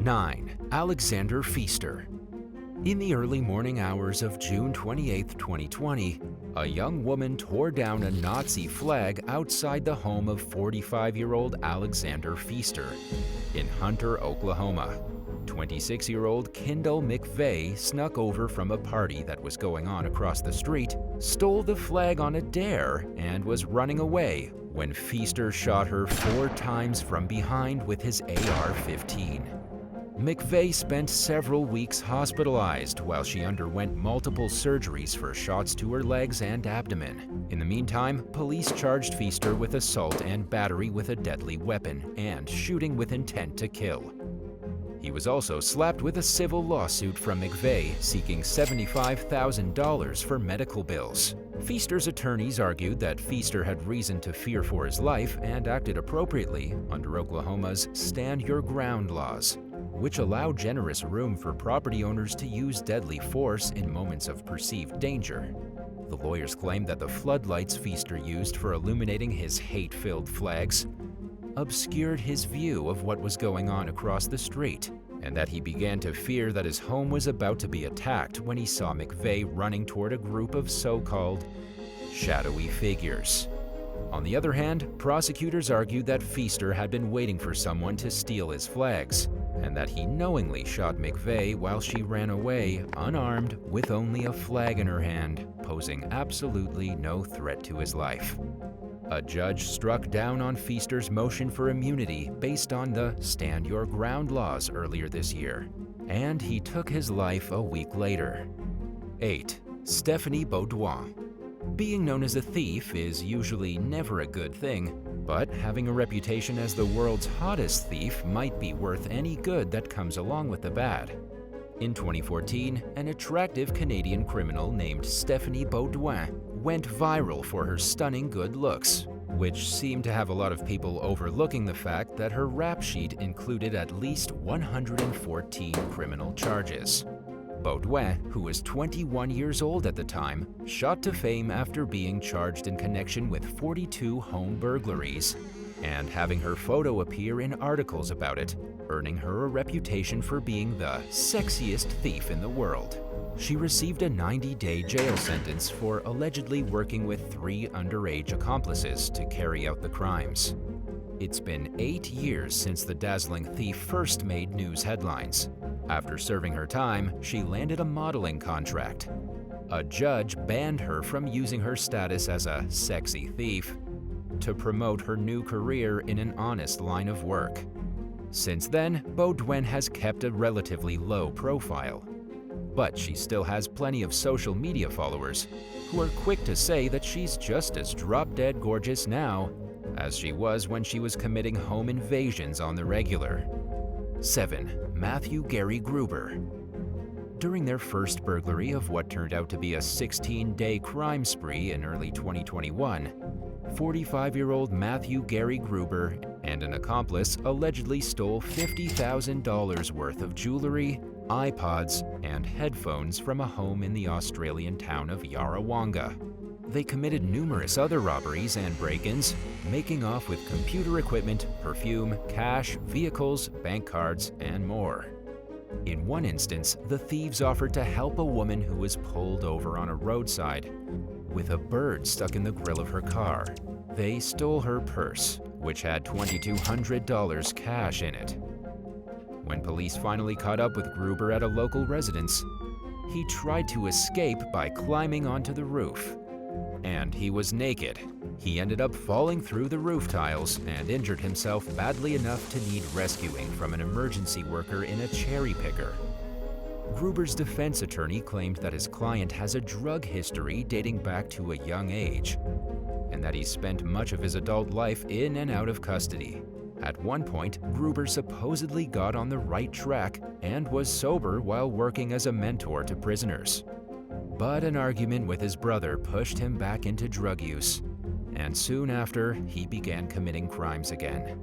9. Alexander Pfister. In the early morning hours of June 28, 2020, a young woman tore down a Nazi flag outside the home of 45-year-old Alexander Pfister in Hunter, Oklahoma. 26-year-old Kendall McVeigh snuck over from a party that was going on across the street, stole the flag on a dare, and was running away when Pfister shot her 4 times from behind with his AR-15. McVeigh spent several weeks hospitalized while she underwent multiple surgeries for shots to her legs and abdomen. In the meantime, police charged Pfister with assault and battery with a deadly weapon and shooting with intent to kill. He was also slapped with a civil lawsuit from McVeigh seeking $75,000 for medical bills. Pfister's attorneys argued that Pfister had reason to fear for his life and acted appropriately under Oklahoma's Stand Your Ground laws, which allow generous room for property owners to use deadly force in moments of perceived danger. The lawyers claimed that the floodlights Pfister used for illuminating his hate-filled flags obscured his view of what was going on across the street, and that he began to fear that his home was about to be attacked when he saw McVeigh running toward a group of so-called shadowy figures. On the other hand, prosecutors argued that Pfister had been waiting for someone to steal his flags, and that he knowingly shot McVeigh while she ran away, unarmed, with only a flag in her hand, posing absolutely no threat to his life. A judge struck down on Pfister's motion for immunity based on the Stand Your Ground laws earlier this year, and he took his life a week later. 8. Stephanie BEAUDOIN. Being known as a thief is usually never a good thing, but having a reputation as the world's hottest thief might be worth any good that comes along with the bad. In 2014, an attractive Canadian criminal named Stephanie BEAUDOIN went viral for her stunning good looks, which seemed to have a lot of people overlooking the fact that her rap sheet included at least 114 criminal charges. BEAUDOIN, who was 21 years old at the time, shot to fame after being charged in connection with 42 home burglaries and having her photo appear in articles about it, earning her a reputation for being the sexiest thief in the world. She received a 90-day jail sentence for allegedly working with 3 underage accomplices to carry out the crimes. It's been 8 years since the dazzling thief first made news headlines. After serving her time, she landed a modeling contract. A judge banned her from using her status as a sexy thief to promote her new career in an honest line of work. Since then, BEAUDOIN has kept a relatively low profile, but she still has plenty of social media followers who are quick to say that she's just as drop-dead gorgeous now as she was when she was committing home invasions on the regular. 7. Matthew Gary Gruber. During their first burglary of what turned out to be a 16-day crime spree in early 2021, 45-year-old Matthew Gary Gruber and an accomplice allegedly stole $50,000 worth of jewelry, iPods, and headphones from a home in the Australian town of Yarrawonga. They committed numerous other robberies and break-ins, making off with computer equipment, perfume, cash, vehicles, bank cards, and more. In one instance, the thieves offered to help a woman who was pulled over on a roadside with a bird stuck in the grill of her car. They stole her purse, which had $2,200 cash in it. When police finally caught up with Gruber at a local residence, he tried to escape by climbing onto the roof. And he was naked. He ended up falling through the roof tiles and injured himself badly enough to need rescuing from an emergency worker in a cherry picker. Gruber's defense attorney claimed that his client has a drug history dating back to a young age, and that he spent much of his adult life in and out of custody. At one point, Gruber supposedly got on the right track and was sober while working as a mentor to prisoners. But an argument with his brother pushed him back into drug use, and soon after, he began committing crimes again.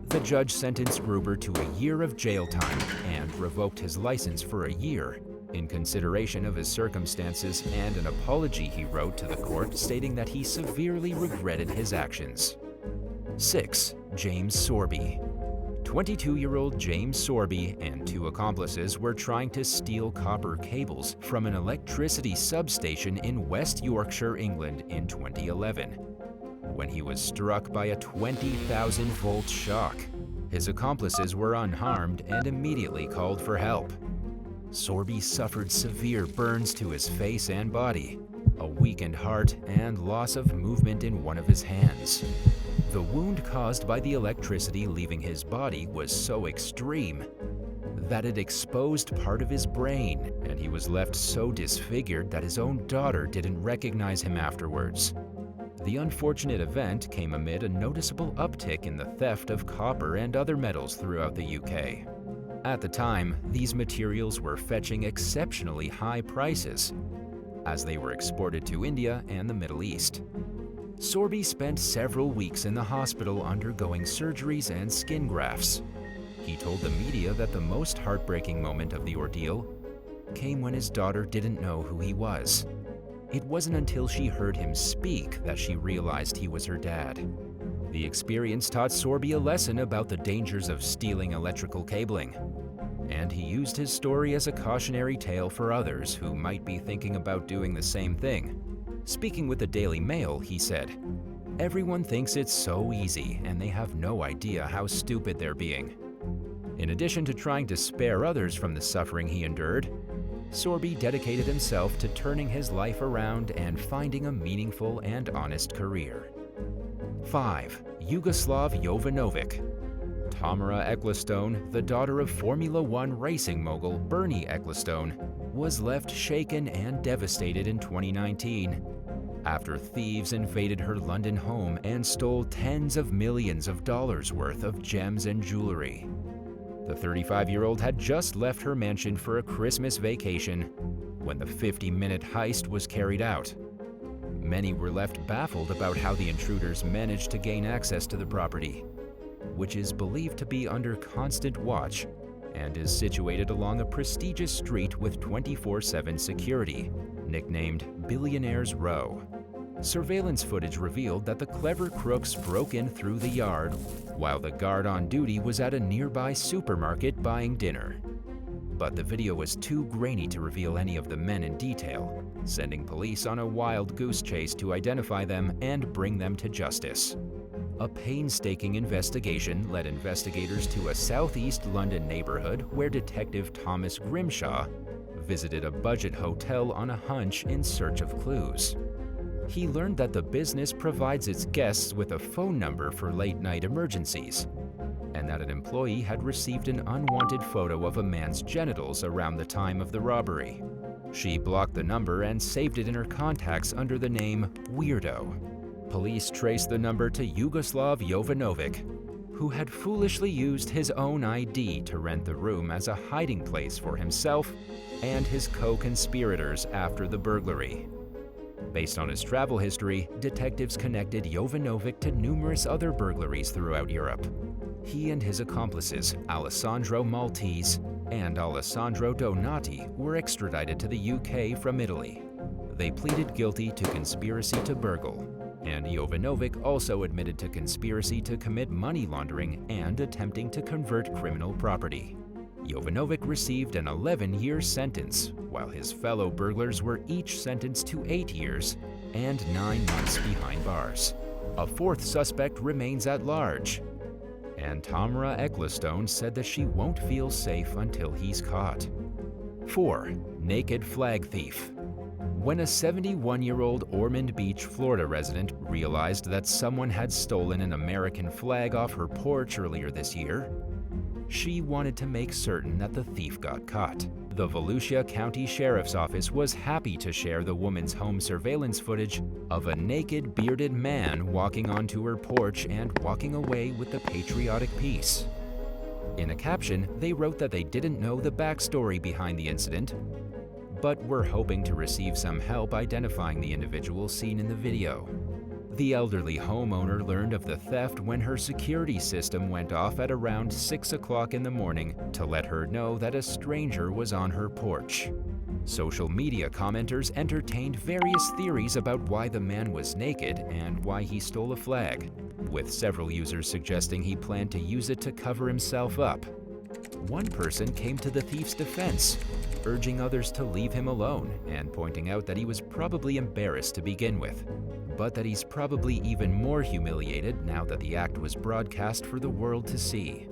The judge sentenced Gruber to a year of jail time and revoked his license for a year in consideration of his circumstances and an apology he wrote to the court stating that he severely regretted his actions. 6. James SORBY. 22-year-old James Sorby and two accomplices were trying to steal copper cables from an electricity substation in West Yorkshire, England in 2011. When he was struck by a 20,000-volt shock, his accomplices were unharmed and immediately called for help. Sorby suffered severe burns to his face and body, a weakened heart, and loss of movement in one of his hands. The wound caused by the electricity leaving his body was so extreme that it exposed part of his brain, and he was left so disfigured that his own daughter didn't recognize him afterwards. The unfortunate event came amid a noticeable uptick in the theft of copper and other metals throughout the UK. At the time, these materials were fetching exceptionally high prices, as they were exported to India and the Middle East. Sorby spent several weeks in the hospital undergoing surgeries and skin grafts. He told the media that the most heartbreaking moment of the ordeal came when his daughter didn't know who he was. It wasn't until she heard him speak that she realized he was her dad. The experience taught Sorby a lesson about the dangers of stealing electrical cabling, and he used his story as a cautionary tale for others who might be thinking about doing the same thing. Speaking with the Daily Mail, he said, "Everyone thinks it's so easy, and they have no idea how stupid they're being." In addition to trying to spare others from the suffering he endured, Sorby dedicated himself to turning his life around and finding a meaningful and honest career. 5. Yugoslav Jovanovic. Tamara Ecclestone, the daughter of Formula One racing mogul Bernie Ecclestone, was left shaken and devastated in 2019 after thieves invaded her London home and stole tens of millions of dollars worth of gems and jewelry. The 35-year-old had just left her mansion for a Christmas vacation when the 50-minute heist was carried out. Many were left baffled about how the intruders managed to gain access to the property, which is believed to be under constant watch and is situated along a prestigious street with 24/7 security, nicknamed Billionaires Row. Surveillance footage revealed that the clever crooks broke in through the yard while the guard on duty was at a nearby supermarket buying dinner. But the video was too grainy to reveal any of the men in detail, sending police on a wild goose chase to identify them and bring them to justice. A painstaking investigation led investigators to a southeast London neighborhood where Detective Thomas Grimshaw visited a budget hotel on a hunch in search of clues. He learned that the business provides its guests with a phone number for late-night emergencies, and that an employee had received an unwanted photo of a man's genitals around the time of the robbery. She blocked the number and saved it in her contacts under the name Weirdo. Police traced the number to Yugoslav Jovanovic, who had foolishly used his own ID to rent the room as a hiding place for himself and his co-conspirators after the burglary. Based on his travel history, detectives connected Jovanovic to numerous other burglaries throughout Europe. He and his accomplices, Alessandro Maltese and Alessandro Donati, were extradited to the UK from Italy. They pleaded guilty to conspiracy to burgle, and Jovanovic also admitted to conspiracy to commit money laundering and attempting to convert criminal property. Jovanovic received an 11-year sentence, while his fellow burglars were each sentenced to 8 years and 9 months behind bars. A fourth suspect remains at large, and Tamara Ecclestone said that she won't feel safe until he's caught. 4. Naked flag thief. When a 71-year-old Ormond Beach, Florida resident realized that someone had stolen an American flag off her porch earlier this year, she wanted to make certain that the thief got caught. The Volusia County Sheriff's Office was happy to share the woman's home surveillance footage of a naked, bearded man walking onto her porch and walking away with the patriotic piece. In a caption, they wrote that they didn't know the backstory behind the incident, but were hoping to receive some help identifying the individual seen in the video. The elderly homeowner learned of the theft when her security system went off at around 6 o'clock in the morning to let her know that a stranger was on her porch. Social media commenters entertained various theories about why the man was naked and why he stole a flag. with several users suggesting he planned to use it to cover himself up. One person came to the thief's defense, urging others to leave him alone and pointing out that he was probably embarrassed to begin with, but that he's probably even more humiliated now that the act was broadcast for the world to see.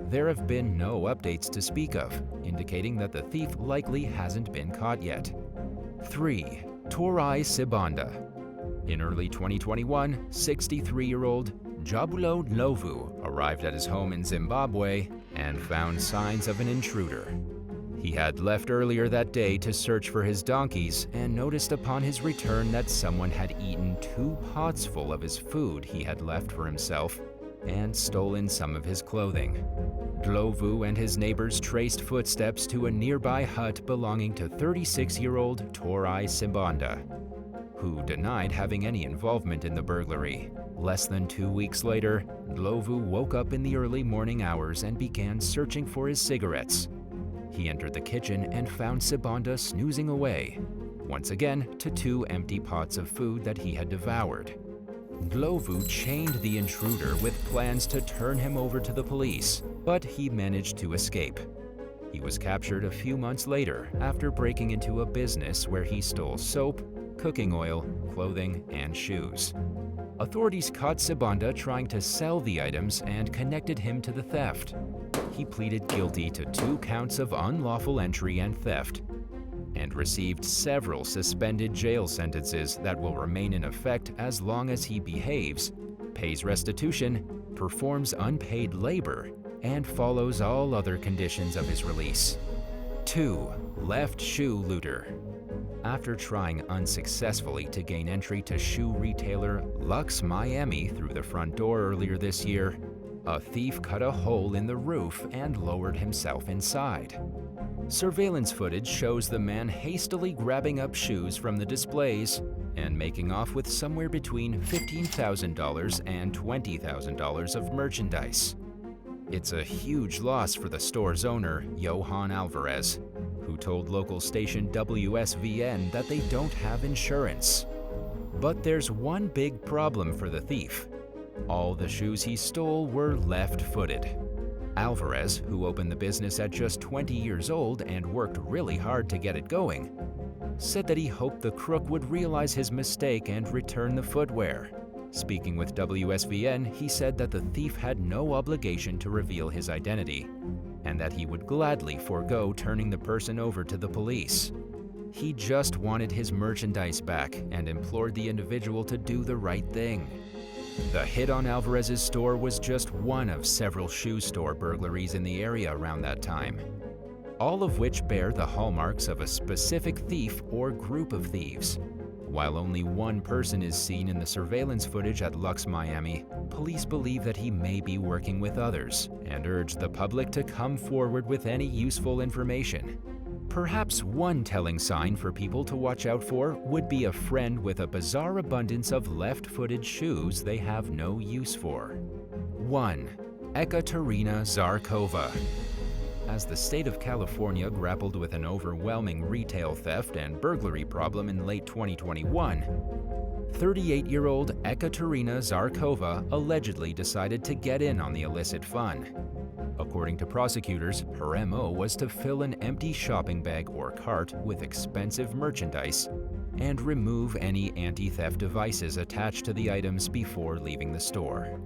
There have been no updates to speak of, indicating that the thief likely hasn't been caught yet. 3. Torai Sibanda. In early 2021, 63-year-old Jabulo Ndlovu arrived at his home in Zimbabwe and found signs of an intruder. He had left earlier that day to search for his donkeys and noticed upon his return that someone had eaten 2 pots full of his food he had left for himself and stolen some of his clothing. Ndlovu and his neighbors traced footsteps to a nearby hut belonging to 36-year-old Torai Sibanda, who denied having any involvement in the burglary. Less than 2 weeks later, Ndlovu woke up in the early morning hours and began searching for his cigarettes. He entered the kitchen and found Sibanda snoozing away, once again to 2 empty pots of food that he had devoured. Ndlovu chained the intruder with plans to turn him over to the police, but he managed to escape. He was captured a few months later after breaking into a business where he stole soap, cooking oil, clothing, and shoes. Authorities caught Sibanda trying to sell the items and connected him to the theft. He pleaded guilty to 2 counts of unlawful entry and theft, and received several suspended jail sentences that will remain in effect as long as he behaves, pays restitution, performs unpaid labor, and follows all other conditions of his release. 2. Left shoe looter. After trying unsuccessfully to gain entry to shoe retailer Lux Miami through the front door earlier this year, a thief cut a hole in the roof and lowered himself inside. Surveillance footage shows the man hastily grabbing up shoes from the displays and making off with somewhere between $15,000 and $20,000 of merchandise. It's a huge loss for the store's owner, Johan Alvarez, who told local station WSVN that they don't have insurance. But there's one big problem for the thief. All the shoes he stole were left-footed. Alvarez, who opened the business at just 20 years old and worked really hard to get it going, said that he hoped the crook would realize his mistake and return the footwear. Speaking with WSVN, he said that the thief had no obligation to reveal his identity, and that he would gladly forego turning the person over to the police. He just wanted his merchandise back and implored the individual to do the right thing. The hit on Alvarez's store was just one of several shoe store burglaries in the area around that time, all of which bear the hallmarks of a specific thief or group of thieves. While only one person is seen in the surveillance footage at Lux Miami, police believe that he may be working with others and urge the public to come forward with any useful information. Perhaps one telling sign for people to watch out for would be a friend with a bizarre abundance of left-footed shoes they have no use for. 1. EKATERINA ZHARKOVA. As the state of California grappled with an overwhelming retail theft and burglary problem in late 2021, 38-year-old EKATERINA ZHARKOVA allegedly decided to get in on the illicit fun. According to prosecutors, her MO was to fill an empty shopping bag or cart with expensive merchandise and remove any anti-theft devices attached to the items before leaving the store.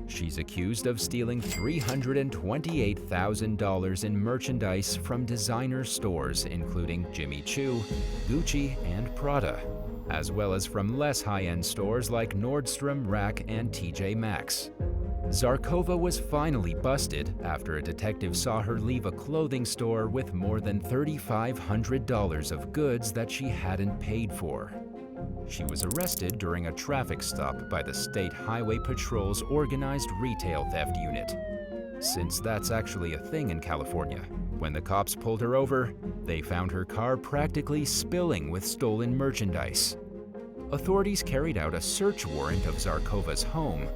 She's accused of stealing $328,000 in merchandise from designer stores including Jimmy Choo, Gucci, and Prada, as well as from less high-end stores like Nordstrom Rack and TJ Maxx. ZHARKOVA was finally busted after a detective saw her leave a clothing store with more than $3,500 of goods that she hadn't paid for. She was arrested during a traffic stop by the State Highway Patrol's Organized Retail Theft Unit. Since that's actually a thing in California, when the cops pulled her over, they found her car practically spilling with stolen merchandise. Authorities carried out a search warrant of ZHARKOVA's home,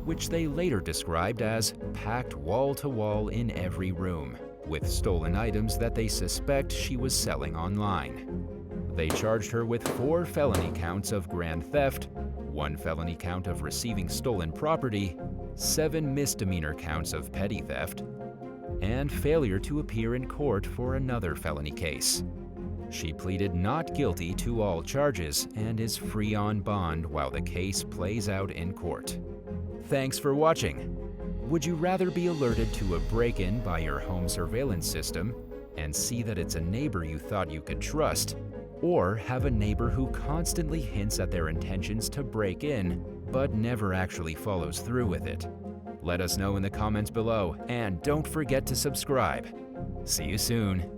which they later described as packed wall-to-wall in every room, with stolen items that they suspect she was selling online. They charged her with 4 felony counts of grand theft, 1 felony count of receiving stolen property, 7 misdemeanor counts of petty theft, and failure to appear in court for another felony case. She pleaded not guilty to all charges and is free on bond while the case plays out in court. Thanks for watching. Would you rather be alerted to a break-in by your home surveillance system and see that it's a neighbor you thought you could trust, or have a neighbor who constantly hints at their intentions to break in but never actually follows through with it? Let us know in the comments below, and don't forget to subscribe. See you soon.